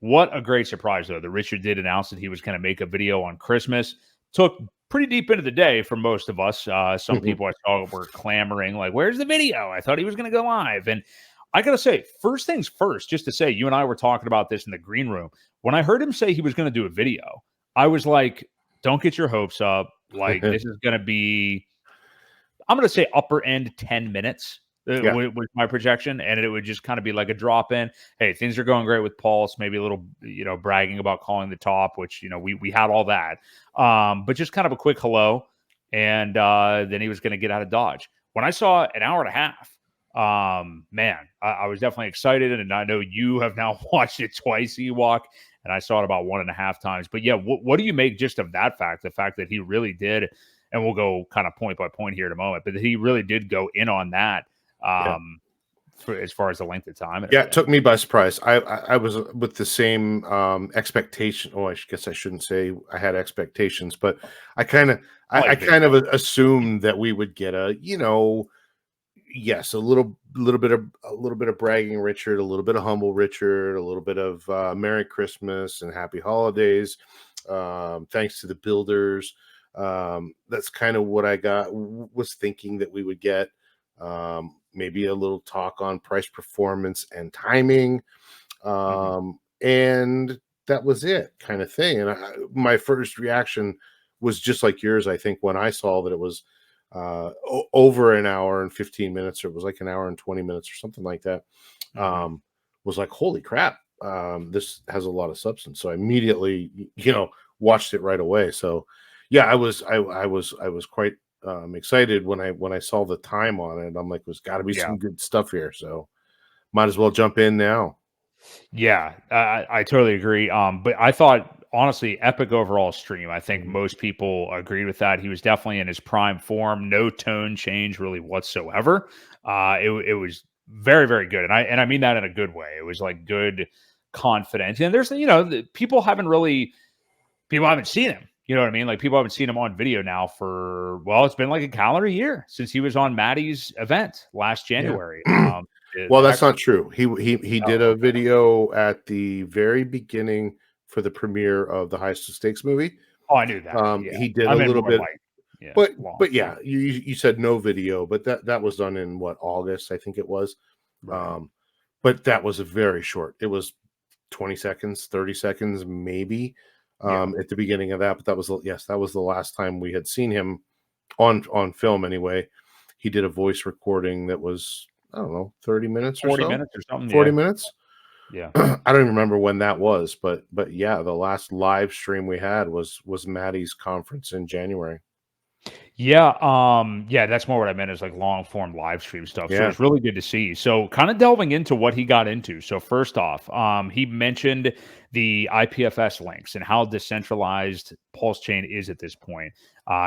What a great surprise, though, that Richard did announce that he was going to make a video on Christmas. Took pretty deep into the day for most of us. Some people I saw were clamoring, like, where's the video? I thought he was going to go live. And I got to say, first things first, just to say, you and I were talking about this in the green room. When I heard him say he was going to do a video, I was like, don't get your hopes up. Like, this is going to be, I'm going to say upper end 10 minutes. Was my projection, and it would just kind of be like a drop in. Hey, things are going great with Pulse. Maybe a little, bragging about calling the top, which we had all that. But just kind of a quick hello, and then he was going to get out of Dodge. When I saw an hour and a half, man, I was definitely excited, and I know you have now watched it twice, Ewok, and I saw it about 1.5 times. But yeah, what do you make just of that fact? The fact that he really did, and we'll go kind of point by point here in a moment, but he really did go in on that. For as far as the length of time. It took me by surprise. I was with the same expectation. Oh, I guess I shouldn't say I had expectations, but I kind of assumed that we would get a little bit of bragging Richard, a little bit of humble Richard, a little bit of Merry Christmas and Happy Holidays. Thanks to the builders. That's kind of what I was thinking that we would get. Maybe a little talk on price performance and timing. And that was it, kind of thing. And my first reaction was just like yours, I think, when I saw that it was over an hour and 15 minutes, or it was like an hour and 20 minutes or something like that. Was like, holy crap, this has a lot of substance. So I immediately, watched it right away. So yeah, I was quite excited when I saw the time on it. I'm like, there's got to be some good stuff here, so might as well jump in now. Yeah, I totally agree. But I thought, honestly, epic overall stream. I think most people agreed with that. He was definitely in his prime form. No tone change really whatsoever. It was very, very good, and I mean that in a good way. It was like good, confident. And there's people haven't seen him. You know what I mean? Like, people haven't seen him on video now for, it's been like a calendar year since he was on Maddie's event last January. Well, that's not true. He did a video at the very beginning for the premiere of the Highest of Stakes movie. Oh, I knew that. He did a little bit, but yeah, you said no video, but that was done in August, I think it was. Right. But that was a very short. It was 20 seconds, 30 seconds, maybe. At the beginning of that, but that was the last time we had seen him on film. Anyway, he did a voice recording that was, I don't know, 30 minutes 40 minutes or something. 40 minutes. Yeah. I don't even remember when that was, but yeah, the last live stream we had was Maddie's conference in January. Yeah, that's more what I meant, is like long form live stream stuff. So it's really good to see. So kind of delving into what he got into. So first off, he mentioned the IPFS links and how decentralized Pulse Chain is at this point.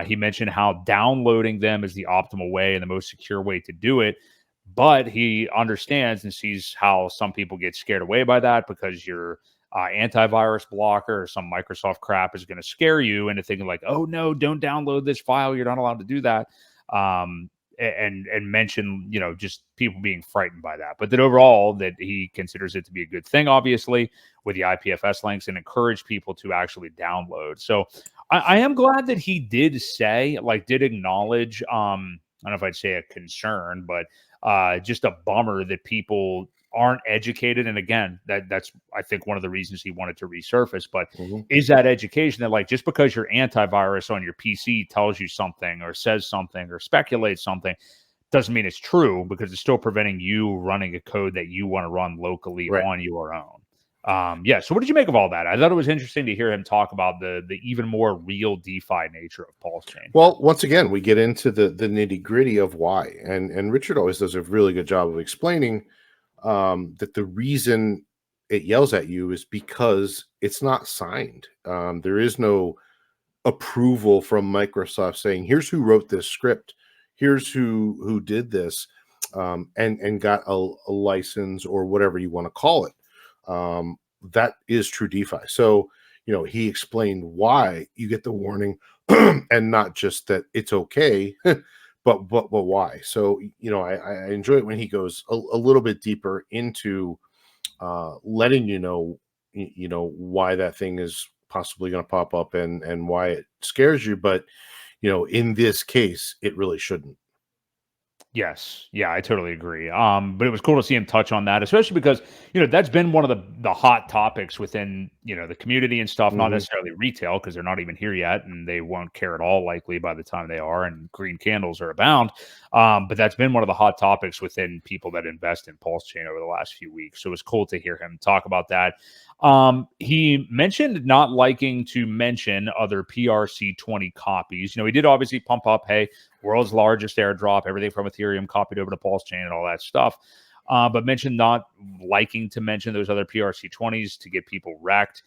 He mentioned how downloading them is the optimal way and the most secure way to do it. But he understands and sees how some people get scared away by that because your antivirus blocker or some Microsoft crap is going to scare you into thinking like, oh no, don't download this file. You're not allowed to do that. And mention, just people being frightened by that. But that overall, that he considers it to be a good thing, obviously, with the IPFS links, and encourage people to actually download. So I am glad that he did acknowledge, I don't know if I'd say a concern, but just a bummer that people aren't educated. And again, that's I think one of the reasons he wanted to resurface, but is that education that, like, just because your antivirus on your PC tells you something or says something or speculates something doesn't mean it's true, because it's still preventing you running a code that you want to run locally on your own. So what did you make of all that? I thought it was interesting to hear him talk about the even more real DeFi nature of Pulse Chain. Well, once again, we get into the nitty gritty of why, and Richard always does a really good job of explaining that the reason it yells at you is because it's not signed. There is no approval from Microsoft saying, here's who wrote this script, here's who did this, and got a license or whatever you want to call it. That is true DeFi. So, he explained why you get the warning and not just that it's okay, but why. So, I enjoy it when he goes a little bit deeper into letting you know why that thing is possibly going to pop up and why it scares you. But, in this case, it really shouldn't. Yes. Yeah, I totally agree. But it was cool to see him touch on that, especially because, that's been one of the hot topics within, the community and stuff, not Hmm. necessarily retail, because they're not even here yet and they won't care at all likely by the time they are, and green candles are abound. But that's been one of the hot topics within people that invest in Pulse Chain over the last few weeks. So it was cool to hear him talk about that. He mentioned not liking to mention other PRC20 copies. He did obviously pump up, hey, world's largest airdrop, everything from Ethereum copied over to Pulse Chain and all that stuff. But mentioned not liking to mention those other PRC20s to get people wrecked.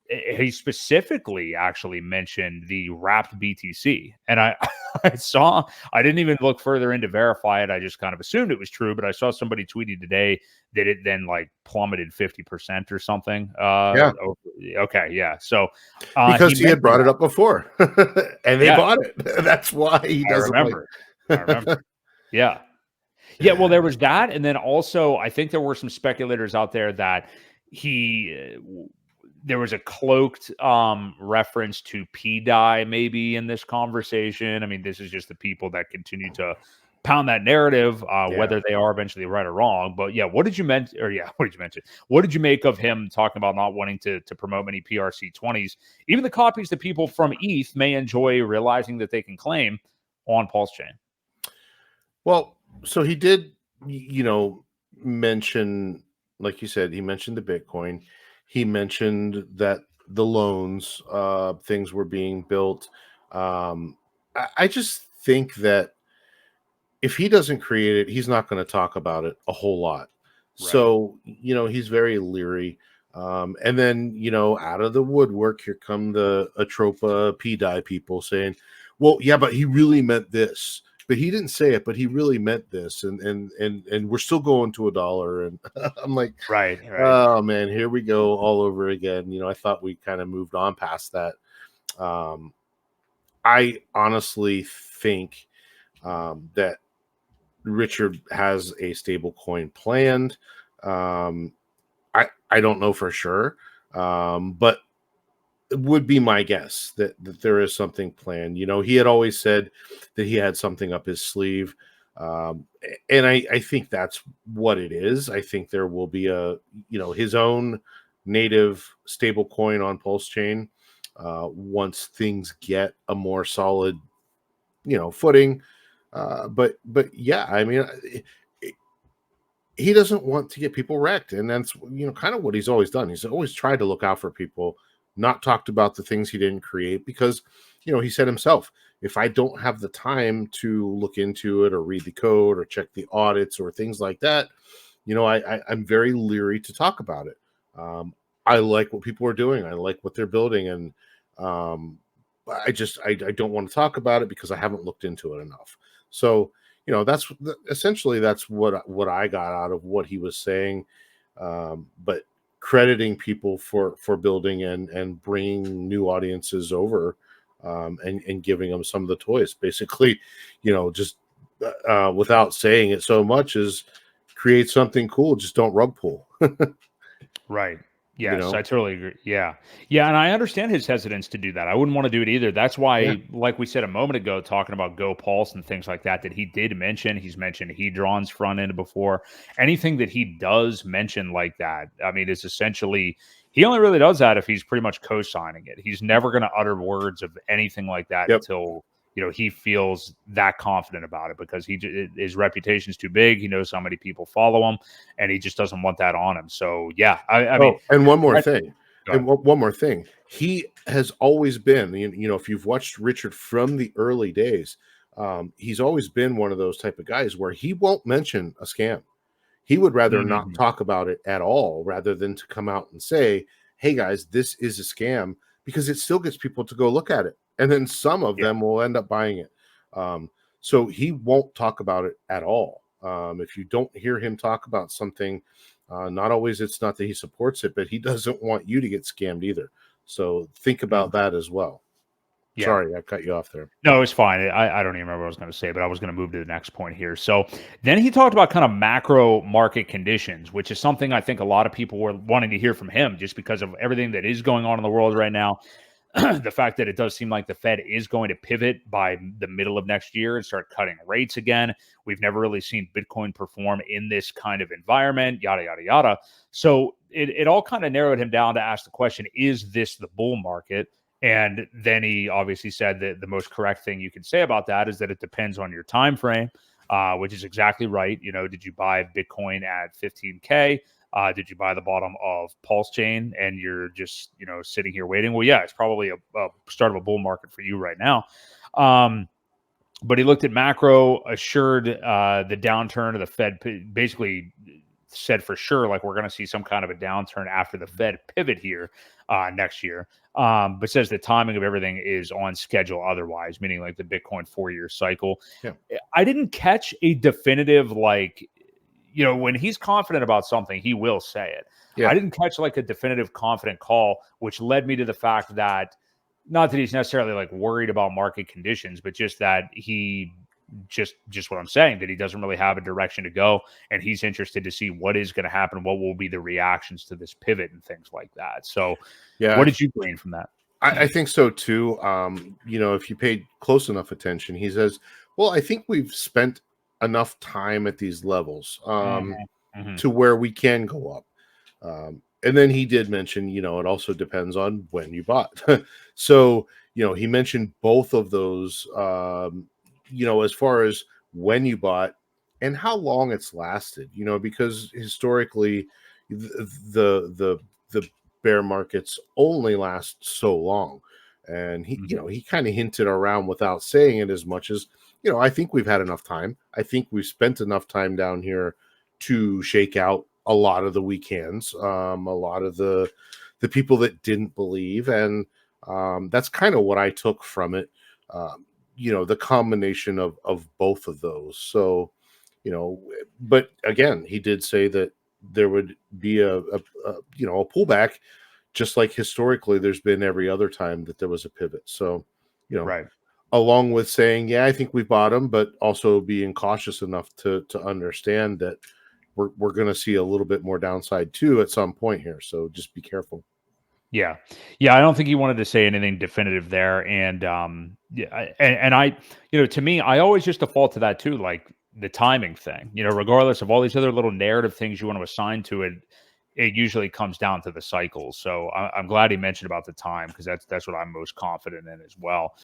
He specifically actually mentioned the wrapped BTC. And I, I didn't even look further in to verify it. I just kind of assumed it was true, but I saw somebody tweeting today that it then like plummeted 50% or something. Yeah, Okay. Yeah. So because he he had mentioned brought it that. up before, and they Yeah, bought it. That's why he I doesn't like. remember. I remember. Yeah. Yeah, well, there was that, and then also I think there were some speculators out there that there was a cloaked reference to PDI maybe in this conversation. I mean, this is just the people that continue to pound that narrative, Yeah. whether they are eventually right or wrong. But yeah, what did you mention? Or yeah, what did you mention? What did you make of him talking about not wanting to promote many PRC20s, even the copies that people from ETH may enjoy realizing that they can claim on Pulse Chain? Well, so he did, mention, like you said, he mentioned the Bitcoin. He mentioned that the loans, things were being built. I just think that if he doesn't create it, he's not going to talk about it a whole lot. Right. So, he's very leery. And then, out of the woodwork, here come the Atropa PDI people saying, well, yeah, but he really meant this. But he didn't say it, but he really meant this. And we're still going to $1. And I'm like, Right. Right. oh man, here we go all over again. I thought we kind of moved on past that. Um, I honestly think that Richard has a stable coin planned. Um, I don't know for sure, but it would be my guess that there is something planned. He had always said that he had something up his sleeve. And I think that's what it is. I think there will be his own native stable coin on Pulse Chain once things get a more solid, footing. But yeah, I mean, he doesn't want to get people wrecked, and that's kind of what he's always done. He's always tried to look out for people, not talked about the things he didn't create, because he said himself, if I don't have the time to look into it or read the code or check the audits or things like that, I'm very leery to talk about it. I like what people are doing, I like what they're building, and um, I don't want to talk about it because I haven't looked into it enough. So that's essentially that's what I got out of what he was saying. But crediting people for building and bringing new audiences over, and giving them some of the toys, basically, just without saying it so much, is create something cool, just don't rug pull. Right. you Yes, know I totally agree. Yeah. Yeah, and I understand his hesitance to do that. I wouldn't want to do it either. That's yeah. why, like we said a moment ago, talking about Go Pulse and things like that, that he did mention. He's mentioned Hedron's front end before. Anything that he does mention like that, I mean, it's essentially he only really does that if he's pretty much co-signing it. He's never going to utter words of anything like that Yep. until he feels that confident about it, because his reputation's too big. He knows how many people follow him, and he just doesn't want that on him. So yeah, I mean, Oh, and one more I, thing. go ahead. One more thing. He has always been, if you've watched Richard from the early days, he's always been one of those type of guys where he won't mention a scam. He would rather not Mhm. talk about it at all rather than to come out and say, hey guys, this is a scam, because it still gets people to go look at it. And then some of Yeah. them will end up buying it. So he won't talk about it at all. If you don't hear him talk about something, not always, it's not that he supports it, but he doesn't want you to get scammed either. So think Mhm. about that as well. Yeah. Sorry, I cut you off there. No, it's fine. I don't even remember what I was going to say, but I was going to move to the next point here. So then he talked about kind of macro market conditions, which is something I think a lot of people were wanting to hear from him just because of everything that is going on in the world right now. The fact that it does seem like the Fed is going to pivot by the middle of next year and start cutting rates again. We've never really seen Bitcoin perform in this kind of environment, yada, yada, yada. So it all kind of narrowed him down to ask the question, is this the bull market? And then he obviously said that the most correct thing you can say about that is that it depends on your time frame, which is exactly right. You know, did you buy Bitcoin at 15K? Did you buy the bottom of Pulse Chain and you're just, you know, sitting here waiting? Well, yeah, it's probably a start of a bull market for you right now. But he looked at macro, assured the downturn of the Fed, basically said for sure, like we're going to see some kind of a downturn after the Fed pivot here next year. But says the timing of everything is on schedule otherwise, meaning like the Bitcoin 4-year cycle. Yeah. I didn't catch a definitive, like, you know, when he's confident about something, he will say it. Yeah. I didn't catch like a definitive confident call, which led me to the fact that not that he's necessarily like worried about market conditions, but just that he just what I'm saying, that he doesn't really have a direction to go, and he's interested to see what is going to happen, what will be the reactions to this pivot and things like that. So yeah, what did you glean from that? I think so too. You know, if you paid close enough attention, he says, well, I think we've spent enough time at these levels to where we can go up. And then he did mention, you know, it also depends on when you bought. So, you know, he mentioned both of those, you know, as far as when you bought and how long it's lasted, you know, because historically the bear markets only last so long. And he, you know, he kind of hinted around without saying it as much as, you know, I think we've had enough time. I think we've spent enough time down here to shake out a lot of the weak hands, a lot of the people that didn't believe, and that's kind of what I took from it. You know, the combination of both of those. So, you know, but again, he did say that there would be a you know, a pullback, just like historically there's been every other time that there was a pivot. So, you know, Right. along with saying, yeah, I think we bottom, but also being cautious enough to understand that we're going to see a little bit more downside too at some point here. So just be careful. Yeah. Yeah, I don't think he wanted to say anything definitive there, and, yeah, and I, you know, to me, I always just default to that too, like, the timing thing, you know, regardless of all these other little narrative things you want to assign to it, it usually comes down to the cycles, so I'm glad he mentioned about the time because that's what I'm most confident in as well.